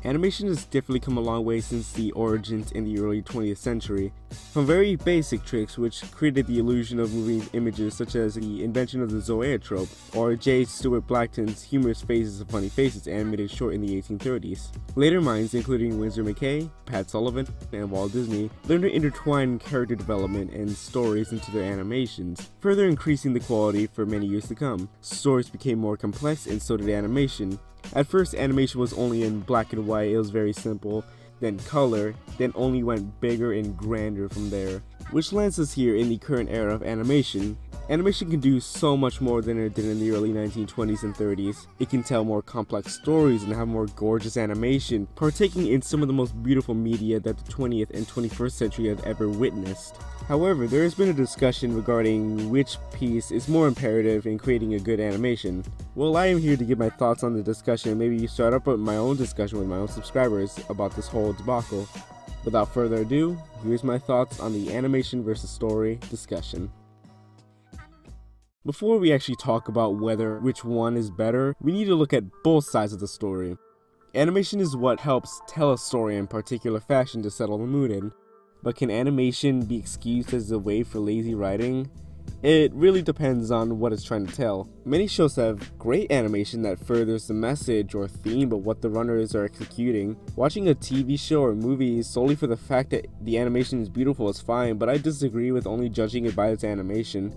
Animation has definitely come a long way since the origins in the early 20th century. From very basic tricks which created the illusion of moving images, such as the invention of the zoetrope, or J. Stuart Blackton's humorous Faces of Funny Faces animated short in the 1830s. Later minds, including Winsor McCay, Pat Sullivan, and Walt Disney, learned to intertwine character development and stories into their animations, further increasing the quality for many years to come. Stories became more complex, and so did animation. At first, animation was only in black and white. It was very simple, then color, then only went bigger and grander from there. Which lands us here in the current era of animation. Animation can do so much more than it did in the early 1920s and 30s. It can tell more complex stories and have more gorgeous animation, partaking in some of the most beautiful media that the 20th and 21st century have ever witnessed. However, there has been a discussion regarding which piece is more imperative in creating a good animation. Well, I am here to give my thoughts on the discussion and maybe start up my own discussion with my own subscribers about this whole debacle. Without further ado, here's my thoughts on the animation versus story discussion. Before we actually talk about which one is better, we need to look at both sides of the story. Animation is what helps tell a story in particular fashion to settle the mood in. But can animation be excused as a way for lazy writing? It really depends on what it's trying to tell. Many shows have great animation that furthers the message or theme of what the runners are executing. Watching a TV show or movie solely for the fact that the animation is beautiful is fine, but I disagree with only judging it by its animation.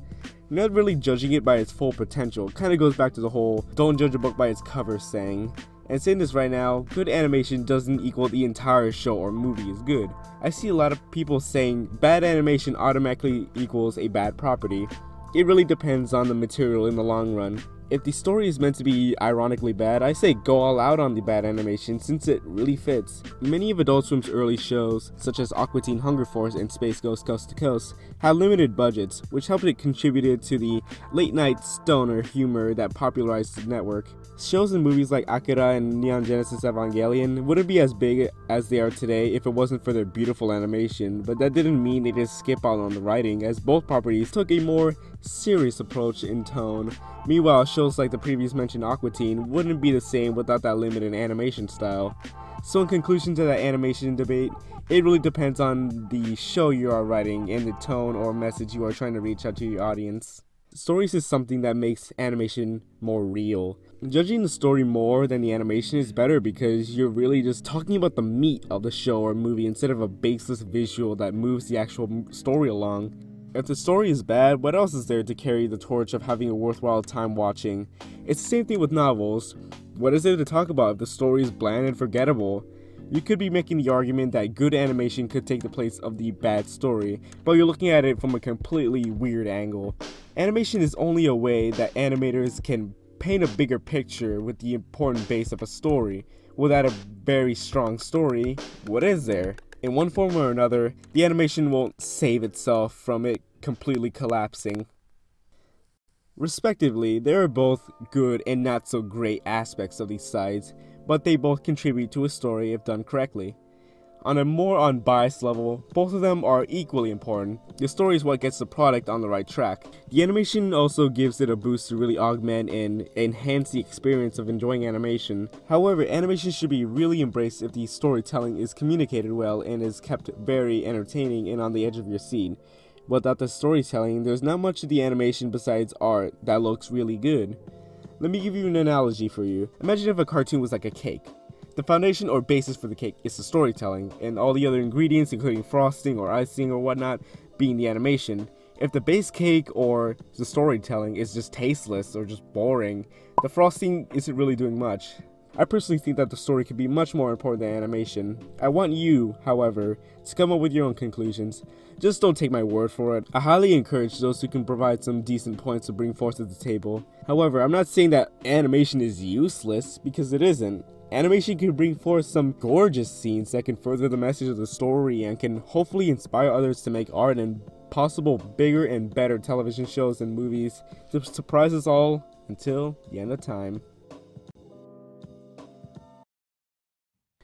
You're not really judging it by its full potential. It kind of goes back to the whole "don't judge a book by its cover" saying. And saying this right now, good animation doesn't equal the entire show or movie is good. I see a lot of people saying bad animation automatically equals a bad property. It really depends on the material in the long run. If the story is meant to be ironically bad, I say go all out on the bad animation since it really fits. Many of Adult Swim's early shows, such as Aqua Teen Hunger Force and Space Ghost Coast to Coast, had limited budgets, which helped it contributed to the late-night stoner humor that popularized the network. Shows and movies like Akira and Neon Genesis Evangelion wouldn't be as big as they are today if it wasn't for their beautiful animation, but that didn't mean they just skip out on the writing, as both properties took a more serious approach in tone. Meanwhile, shows like the previous mentioned Aqua Teen wouldn't be the same without that limited animation style. So in conclusion to that animation debate, it really depends on the show you are writing and the tone or message you are trying to reach out to your audience. Stories is something that makes animation more real. Judging the story more than the animation is better because you're really just talking about the meat of the show or movie instead of a baseless visual that moves the actual story along. If the story is bad, what else is there to carry the torch of having a worthwhile time watching? It's the same thing with novels. What is there to talk about if the story is bland and forgettable? You could be making the argument that good animation could take the place of the bad story, but you're looking at it from a completely weird angle. Animation is only a way that animators can paint a bigger picture with the important base of a story. Without a very strong story, what is there? In one form or another, the animation won't save itself from it completely collapsing. Respectively, there are both good and not so great aspects of these sides, but they both contribute to a story if done correctly. On a more unbiased level, both of them are equally important. The story is what gets the product on the right track. The animation also gives it a boost to really augment and enhance the experience of enjoying animation. However, animation should be really embraced if the storytelling is communicated well and is kept very entertaining and on the edge of your seat. Without the storytelling, there's not much of the animation besides art that looks really good. Let me give you an analogy for you. Imagine if a cartoon was like a cake. The foundation or basis for the cake is the storytelling, and all the other ingredients, including frosting or icing or whatnot, being the animation. If the base cake or the storytelling is just tasteless or just boring, the frosting isn't really doing much. I personally think that the story could be much more important than animation. I want you, however, to come up with your own conclusions. Just don't take my word for it. I highly encourage those who can provide some decent points to bring forth to the table. However, I'm not saying that animation is useless, because it isn't. Animation can bring forth some gorgeous scenes that can further the message of the story and can hopefully inspire others to make art and possible bigger and better television shows and movies to surprise us all until the end of time.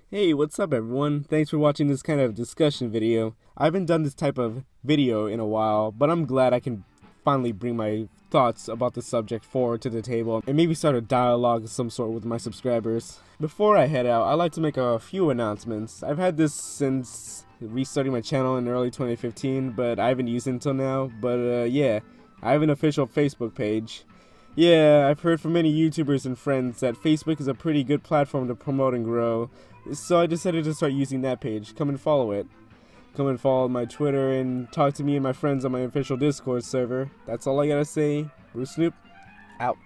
Hey, what's up everyone? Thanks for watching this kind of discussion video. I haven't done this type of video in a while, but I'm glad I can finally bring my thoughts about the subject forward to the table and maybe start a dialogue of some sort with my subscribers. Before I head out, I'd like to make a few announcements. I've had this since restarting my channel in early 2015, but I haven't used it until now. But yeah, I have an official Facebook page. Yeah, I've heard from many YouTubers and friends that Facebook is a pretty good platform to promote and grow, so I decided to start using that page. Come and follow it. Come and follow my Twitter and talk to me and my friends on my official Discord server. That's all I gotta say. Bruce Snoop, out.